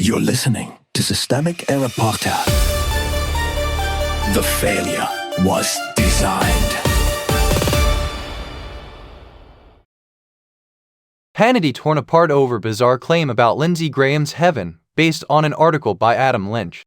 You're listening to Systemic Error Podcast. The failure was designed. Hannity torn apart over bizarre claim about Lindsey Graham's heaven, based on an article by Adam Lynch.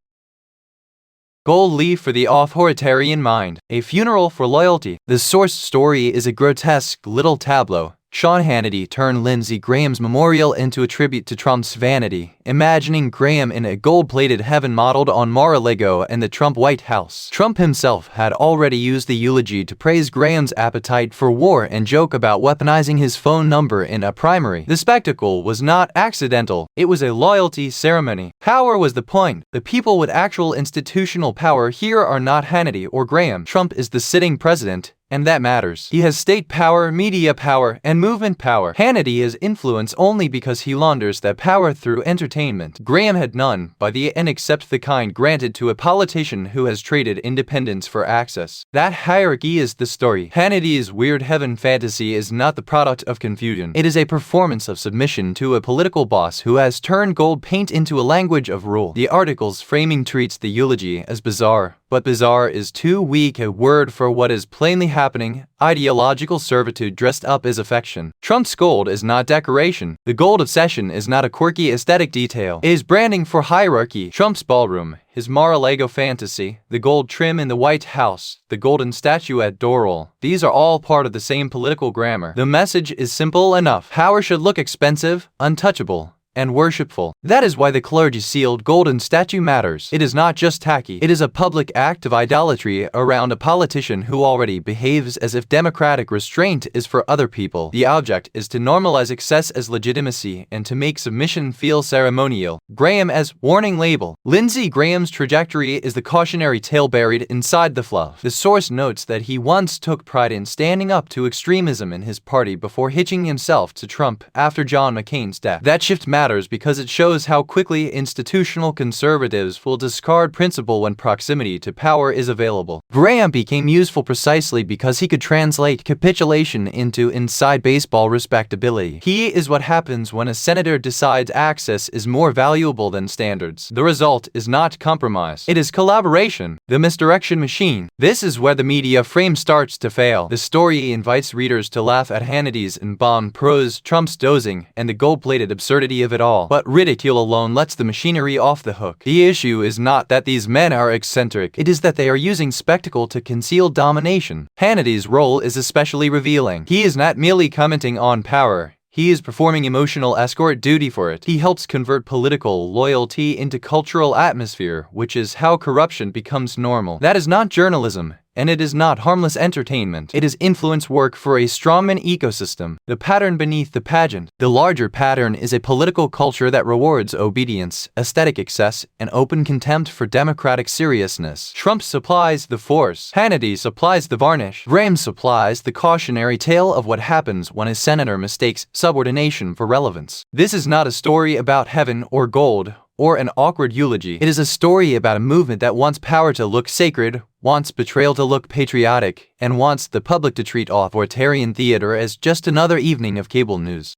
Gold leaf for the authoritarian mind, a funeral for loyalty. The source story is a grotesque little tableau. Sean Hannity turned Lindsey Graham's memorial into a tribute to Trump's vanity, imagining Graham in a gold-plated heaven modeled on Mar-a-Lago and the Trump White House. Trump himself had already used the eulogy to praise Graham's appetite for war and joke about weaponizing his phone number in a primary. The spectacle was not accidental, it was a loyalty ceremony. Power was the point. The people with actual institutional power here are not Hannity or Graham. Trump is the sitting president, and that matters. He has state power, media power, and movement power. Hannity has influence only because he launders that power through entertainment. Graham had none, by the end except the kind granted to a politician who has traded independence for access. That hierarchy is the story. Hannity's weird heaven fantasy is not the product of confusion. It is a performance of submission to a political boss who has turned gold paint into a language of rule. The article's framing treats the eulogy as bizarre, but bizarre is too weak a word for what is plainly happening: ideological servitude dressed up as affection. Trump's gold is not decoration. The gold obsession is not a quirky aesthetic detail. It is branding for hierarchy. Trump's ballroom, his Mar-a-Lago fantasy, the gold trim in the White House, the golden statuette Doral, these are all part of the same political grammar. The message is simple enough. Power should look expensive, untouchable, and worshipful. That is why the clergy-sealed golden statue matters. It is not just tacky. It is a public act of idolatry around a politician who already behaves as if democratic restraint is for other people. The object is to normalize excess as legitimacy and to make submission feel ceremonial. Graham as warning label. Lindsey Graham's trajectory is the cautionary tale buried inside the fluff. The source notes that he once took pride in standing up to extremism in his party before hitching himself to Trump after John McCain's death. That shift matters because it shows how quickly institutional conservatives will discard principle when proximity to power is available. Graham became useful precisely because he could translate capitulation into inside baseball respectability. He is what happens when a senator decides access is more valuable than standards. The result is not compromise. It is collaboration, the misdirection machine. This is where the media frame starts to fail. The story invites readers to laugh at Hannity's embalmed prose, Trump's dozing, and the gold-plated absurdity of it all. But ridicule alone lets the machinery off the hook. The issue is not that these men are eccentric, it is that they are using spectacle to conceal domination. Hannity's role is especially revealing. He is not merely commenting on power. He is performing emotional escort duty for it. He helps convert political loyalty into cultural atmosphere, which is how corruption becomes normal. That is not journalism, and it is not harmless entertainment. It is influence work for a strawman ecosystem. The pattern beneath the pageant. The larger pattern is a political culture that rewards obedience, aesthetic excess, and open contempt for democratic seriousness. Trump supplies the force. Hannity supplies the varnish. Graham supplies the cautionary tale of what happens when a senator mistakes subordination for relevance. This is not a story about heaven or gold, or an awkward eulogy. It is a story about a movement that wants power to look sacred, wants betrayal to look patriotic, and wants the public to treat authoritarian theater as just another evening of cable news.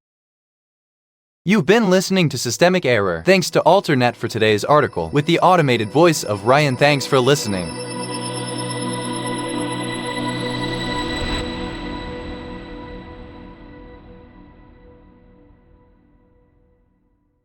You've been listening to Systemic Error. Thanks to Alternet for today's article, with the automated voice of Ryan. Thanks for listening.